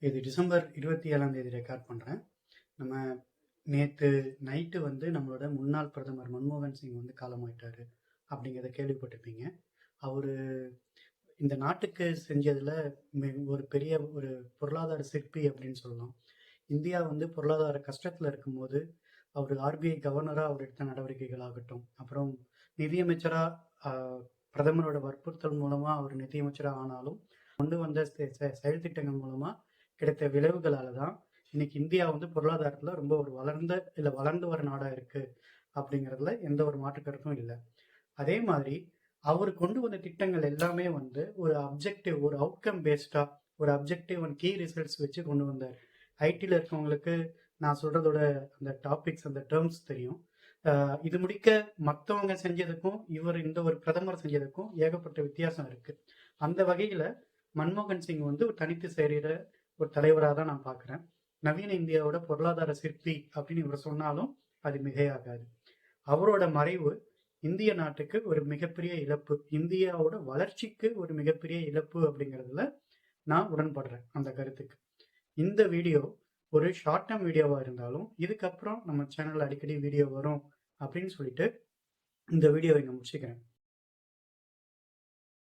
இது டிசம்பர் 27ஆம் தேதி ரெக்கார்ட் பண்ணுறேன். நம்ம நேற்று நைட்டு நம்மளோட முன்னாள் பிரதமர் மன்மோகன் சிங் காலமாயிட்டாரு அப்படிங்கிறத கேள்விப்பட்டிருப்பீங்க. அவர் இந்த நாட்டுக்கு செஞ்சதில் ஒரு பெரிய ஒரு பொருளாதார சிற்பி அப்படின்னு சொல்லலாம். இந்தியா பொருளாதார கஷ்டத்தில் இருக்கும்போது அவர் ஆர்பிஐ கவர்னராக அவர் எடுத்த நடவடிக்கைகள் ஆகட்டும், அப்புறம் நிதியமைச்சராக பிரதமரோட வற்புறுத்தல் மூலமாக அவர் நிதியமைச்சராக ஆனாலும் கொண்டு வந்த செயல் திட்டங்கள் மூலமாக கிடைத்த விளைவுகளால தான் இன்னைக்கு இந்தியா பொருளாதாரத்தில் ரொம்ப ஒரு வளர்ந்து வர நாடாக இருக்கு அப்படிங்கிறதுல எந்த ஒரு மாற்று கருத்தும் இல்லை. அதே மாதிரி அவர் கொண்டு வந்த திட்டங்கள் எல்லாமே ஒரு அப்ஜெக்டிவ், ஒரு அவுட்கம் பேஸ்டா, ஒரு அப்ஜெக்டிவ் அண்ட் கீ ரிசல்ட்ஸ் வச்சு கொண்டு வந்தார். ஐடியில் இருக்கவங்களுக்கு நான் சொல்றதோட அந்த டாபிக்ஸ், அந்த டேர்ம்ஸ் தெரியும். இது முடிக்க மற்றவங்க செஞ்சதுக்கும் இந்த ஒரு பிரதமர் செஞ்சதுக்கும் ஏகப்பட்ட வித்தியாசம் இருக்கு. அந்த வகையில மன்மோகன் சிங் தனித்து சேர்கிற ஒரு தலைவராக தான் நான் பார்க்குறேன். நவீன இந்தியாவோட பொருளாதார சிற்பி அப்படின்னு இவர் சொன்னாலும் அது மிகையாகாது. அவரோட மறைவு இந்திய நாட்டுக்கு ஒரு மிகப்பெரிய இழப்பு, இந்தியாவோட வளர்ச்சிக்கு ஒரு மிகப்பெரிய இழப்பு அப்படிங்கிறதுல நான் உடன்படுறேன் அந்த கருத்துக்கு. இந்த வீடியோ ஒரு ஷார்ட் டேர்ம் வீடியோவா இருந்தாலும் இதுக்கப்புறம் நம்ம சேனல்ல அடிக்கடி வீடியோ வரும் அப்படின்னு சொல்லிட்டு இந்த வீடியோவை இங்க முடிச்சுக்கிறேன்.